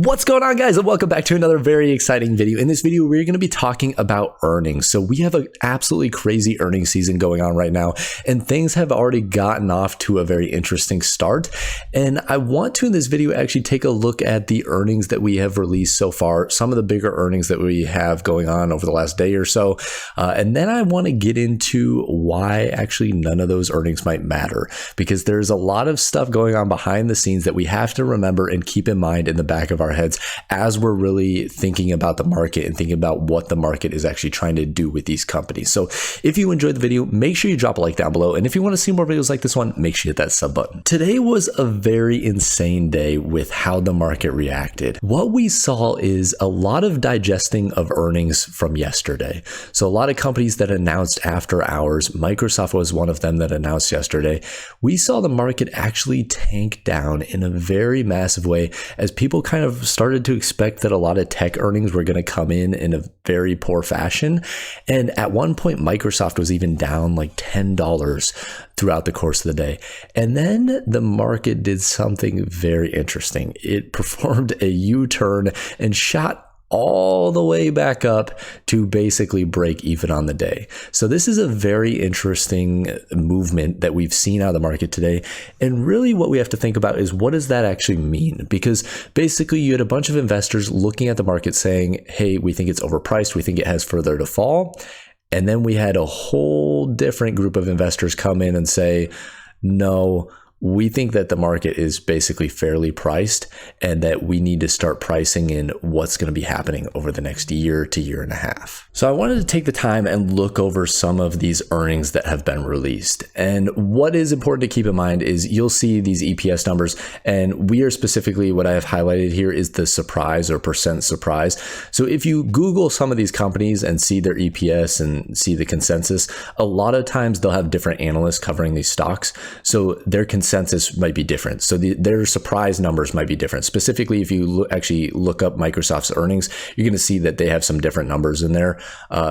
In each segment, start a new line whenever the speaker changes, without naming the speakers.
What's going on, guys, and welcome back to another very exciting video. In this video, we're going to be talking about earnings. So we have an absolutely crazy earnings season going on right now, and things have already gotten off to a very interesting start. And I want to, in this video, actually take a look at the earnings that we have released so far, some of the bigger earnings that we have going on over the last day or so. And then I want to get into why actually none of those earnings might matter, because there's a lot of stuff going on behind the scenes that we have to remember and keep in mind in the back of our heads as we're really thinking about the market and thinking about what the market is actually trying to do with these companies. So if you enjoyed the video, make sure you drop a like down below. And if you want to see more videos like this one, make sure you hit that sub button. Today was a very insane day with how the market reacted. What we saw is a lot of digesting of earnings from yesterday. So a lot of companies that announced after hours, Microsoft was one of them that announced yesterday. We saw the market actually tank down in a very massive way as people kind of started to expect that a lot of tech earnings were going to come in a very poor fashion. And at one point, Microsoft was even down like $10 throughout the course of the day. And then the market did something very interesting. It performed a U-turn and shot all the way back up to basically break even on the day. So this is a very interesting movement that we've seen out of the market today. And really what we have to think about is, what does that actually mean? Because basically you had a bunch of investors looking at the market saying, hey, we think it's overpriced. We think it has further to fall. And then we had a whole different group of investors come in and say, no, we think that the market is basically fairly priced and that we need to start pricing in what's going to be happening over the next year to year and a half. So I wanted to take the time and look over some of these earnings that have been released. And what is important to keep in mind is you'll see these EPS numbers, and we are specifically, what I have highlighted here is the surprise or percent surprise. So if you Google some of these companies and see their EPS and see the consensus, a lot of times they'll have different analysts covering these stocks. So their consensus might be different. So their surprise numbers might be different. Specifically, if you actually look up Microsoft's earnings, you're going to see that they have some different numbers in there.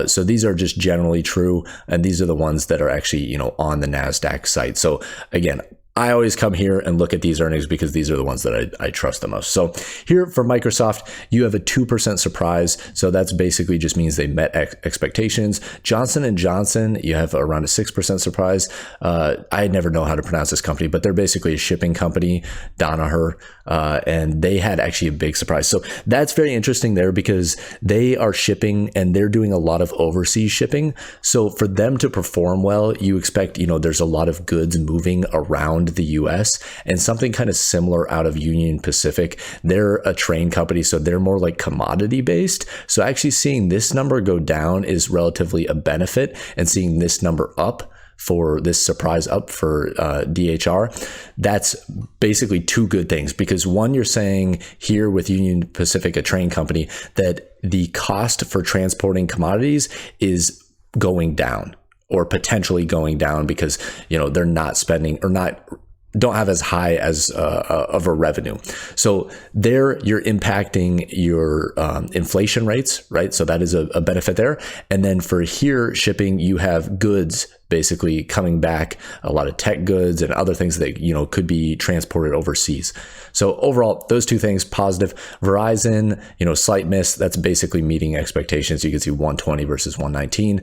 So these are just generally true. And these are the ones that are actually, on the NASDAQ site. So again, I always come here and look at these earnings because these are the ones that I trust the most. So here for Microsoft, you have a 2% surprise. So that's basically just means they met expectations. Johnson & Johnson, you have around a 6% surprise. I never know how to pronounce this company, but they're basically a shipping company, Danaher, and they had actually a big surprise. So that's very interesting there because they are shipping and they're doing a lot of overseas shipping. So for them to perform well, you expect, there's a lot of goods moving around the US, and something kind of similar out of Union Pacific. They're a train company, so they're more like commodity based. So actually seeing this number go down is relatively a benefit, and seeing this number up for this surprise up for DHR, that's basically two good things. Because one, you're saying here with Union Pacific, a train company, that the cost for transporting commodities is going down, or potentially going down, because they're not spending or don't have as high as of a revenue. So there you're impacting your inflation rates, right? So that is a benefit there. And then for here shipping, you have goods basically coming back, a lot of tech goods and other things that could be transported overseas. So overall, those two things positive. Verizon, slight miss. That's basically meeting expectations. You can see 120 versus 119.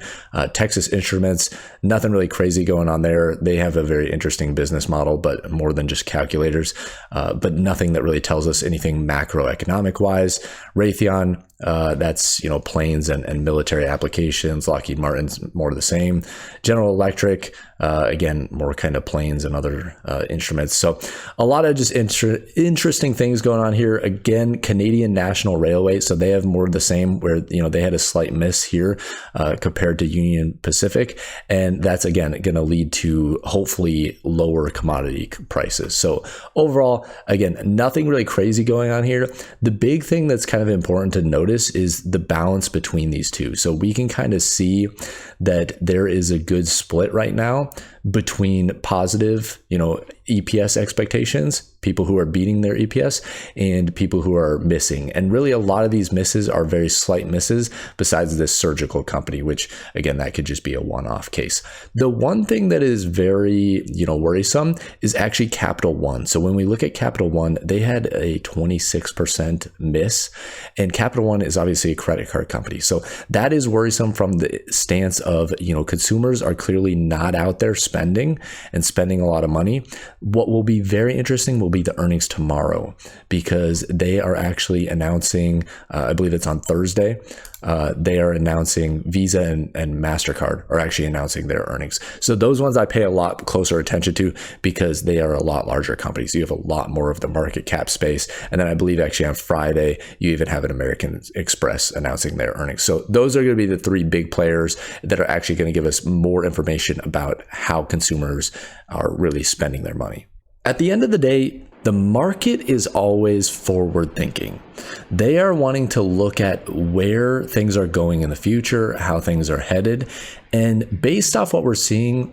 Texas Instruments, nothing really crazy going on there. They have a very interesting business model, but more than just calculators. But nothing that really tells us anything macroeconomic wise. Raytheon, that's planes and military applications. Lockheed Martin's more of the same. General Electric, again, more kind of planes and other instruments. So a lot of just interesting things going on here. Again, Canadian National Railway, so they have more of the same, where they had a slight miss here compared to Union Pacific, and that's again going to lead to hopefully lower commodity prices. So overall, again, nothing really crazy going on here. The big thing that's kind of important to notice is the balance between these two. So we can kind of see that there is a good split right now between positive, EPS expectations, people who are beating their EPS, and people who are missing. And really a lot of these misses are very slight misses besides this surgical company, which again, that could just be a one-off case. The one thing that is very, worrisome is actually Capital One. So when we look at Capital One, they had a 26% miss, and Capital One is obviously a credit card company. So that is worrisome from the stance of, consumers are clearly not out there spending a lot of money. What will be very interesting will be the earnings tomorrow, because they are actually announcing, I believe it's on Thursday, they are announcing Visa and MasterCard are actually announcing their earnings. So those ones I pay a lot closer attention to because they are a lot larger companies. You have a lot more of the market cap space. And then I believe actually on Friday, you even have an American Express announcing their earnings. So those are going to be the three big players that are actually going to give us more information about how consumers are really spending their money. At the end of the day, the market is always forward thinking. They are wanting to look at where things are going in the future, how things are headed. And based off what we're seeing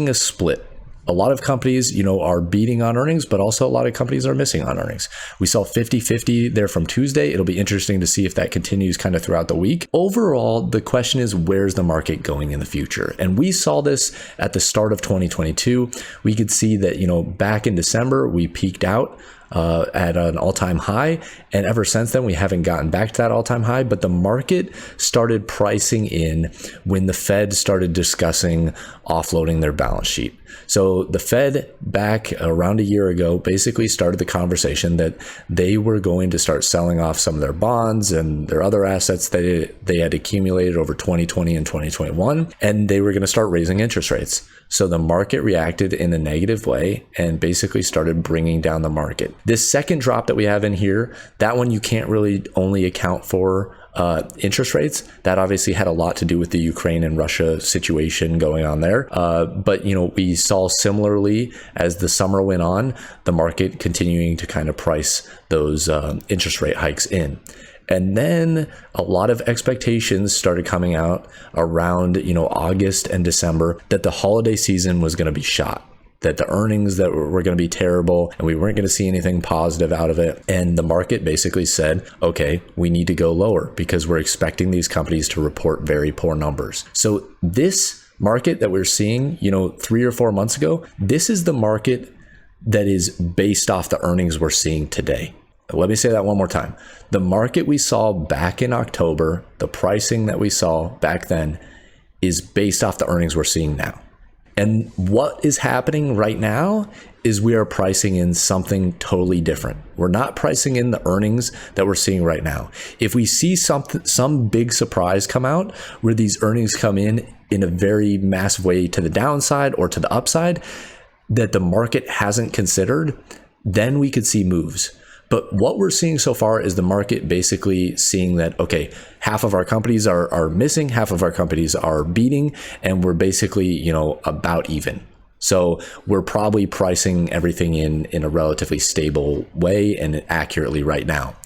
a split. A lot of companies, are beating on earnings, but also a lot of companies are missing on earnings. We saw 50-50 there from Tuesday. It'll be interesting to see if that continues kind of throughout the week. Overall, the question is, where's the market going in the future? And we saw this at the start of 2022. We could see that, back in December, we peaked out at an all-time high. And ever since then, we haven't gotten back to that all-time high, but the market started pricing in when the Fed started discussing offloading their balance sheet. So the Fed back around a year ago basically started the conversation that they were going to start selling off some of their bonds and their other assets that they had accumulated over 2020 and 2021, and they were going to start raising interest rates. So the market reacted in a negative way and basically started bringing down the market. This second drop that we have in here, that one you can't really only account for interest rates. That obviously had a lot to do with the Ukraine and Russia situation going on there. But we saw similarly as the summer went on, the market continuing to kind of price those interest rate hikes in. And then a lot of expectations started coming out around, August and December that the holiday season was going to be shot, that the earnings that were going to be terrible and we weren't going to see anything positive out of it. And the market basically said, okay, we need to go lower because we're expecting these companies to report very poor numbers. So this market that we're seeing, 3 or 4 months ago, this is the market that is based off the earnings we're seeing today. Let me say that one more time. The market we saw back in October, the pricing that we saw back then is based off the earnings we're seeing now. And what is happening right now is we are pricing in something totally different. We're not pricing in the earnings that we're seeing right now. If we see some big surprise come out where these earnings come in a very massive way to the downside or to the upside that the market hasn't considered, then we could see moves. But what we're seeing so far is the market basically seeing that, okay, half of our companies are missing, half of our companies are beating, and we're basically, about even. So we're probably pricing everything in a relatively stable way and accurately right now.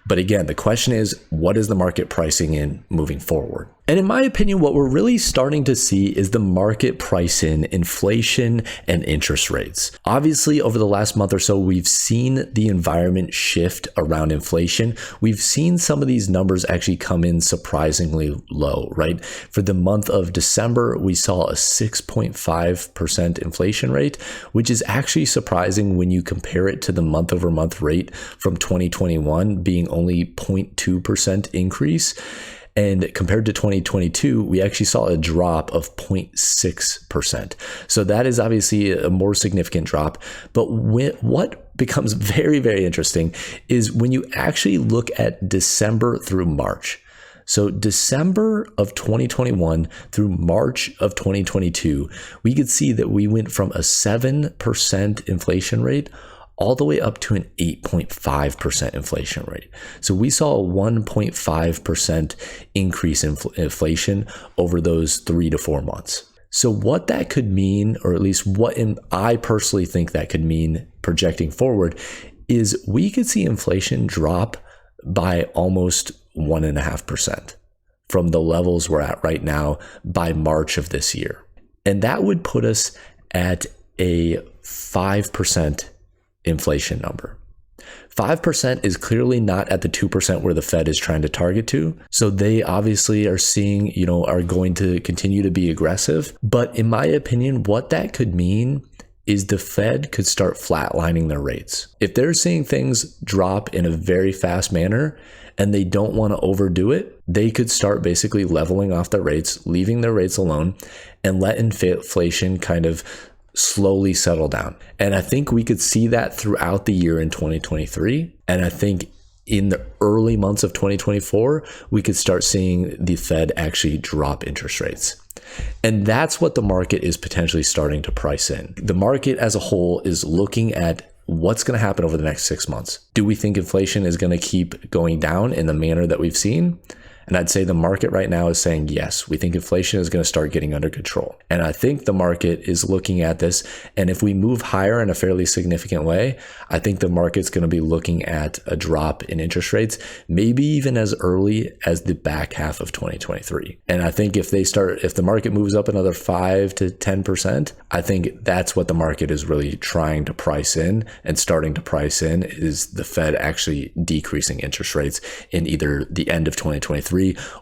But again, the question is, what is the market pricing in moving forward? And in my opinion, what we're really starting to see is the market price in inflation and interest rates. Obviously, over the last month or so, we've seen the environment shift around inflation. We've seen some of these numbers actually come in surprisingly low, right? For the month of December, we saw a 6.5% inflation rate, which is actually surprising when you compare it to the month-over-month rate from 2021 being only 0.2% increase. And compared to 2022, we actually saw a drop of 0.6%. So that is obviously a more significant drop. But what becomes very, very interesting is when you actually look at December through March. So December of 2021 through March of 2022, we could see that we went from a 7% inflation rate all the way up to an 8.5% inflation rate. So we saw a 1.5% increase in inflation over those 3 to 4 months. So what that could mean, or at least what I personally think that could mean projecting forward, is we could see inflation drop by almost 1.5% from the levels we're at right now by March of this year. And that would put us at a 5% inflation number. 5% is clearly not at the 2% where the Fed is trying to target to. So they obviously are seeing, are going to continue to be aggressive. But in my opinion, what that could mean is the Fed could start flatlining their rates. If they're seeing things drop in a very fast manner and they don't want to overdo it, they could start basically leveling off their rates, leaving their rates alone, and let inflation kind of slowly settle down. And I think we could see that throughout the year in 2023. And I think in the early months of 2024, we could start seeing the Fed actually drop interest rates. And that's what the market is potentially starting to price in. The market as a whole is looking at what's going to happen over the next 6 months. Do we think inflation is going to keep going down in the manner that we've seen? And I'd say the market right now is saying, yes, we think inflation is going to start getting under control. And I think the market is looking at this. And if we move higher in a fairly significant way, I think the market's going to be looking at a drop in interest rates, maybe even as early as the back half of 2023. And I think if the market moves up another 5 to 10%, I think that's what the market is really trying to price in and starting to price in is the Fed actually decreasing interest rates in either the end of 2023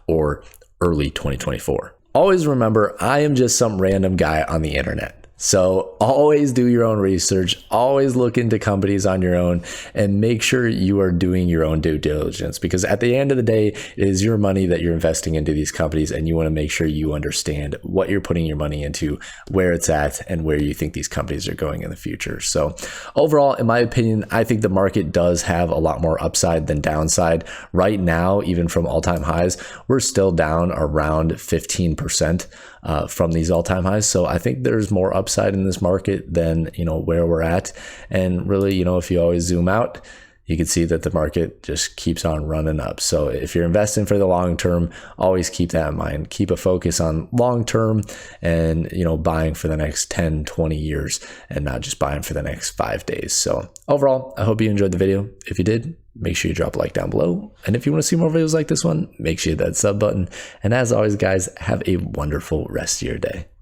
or early 2024. Always remember, I am just some random guy on the internet. So always do your own research, always look into companies on your own, and make sure you are doing your own due diligence, because at the end of the day, it is your money that you're investing into these companies, and you want to make sure you understand what you're putting your money into, where it's at, and where you think these companies are going in the future. So overall, in my opinion, I think the market does have a lot more upside than downside. Right now, even from all-time highs, we're still down around 15% from these all-time highs. So I think there's more upside in this market than where we're at. And really, if you always zoom out, you can see that the market just keeps on running up. So if you're investing for the long term, always keep that in mind. Keep a focus on long term and buying for the next 10, 20 years and not just buying for the next 5 days. So overall, I hope you enjoyed the video. If you did, make sure you drop a like down below. And if you want to see more videos like this one, make sure you hit that sub button. And as always, guys, have a wonderful rest of your day.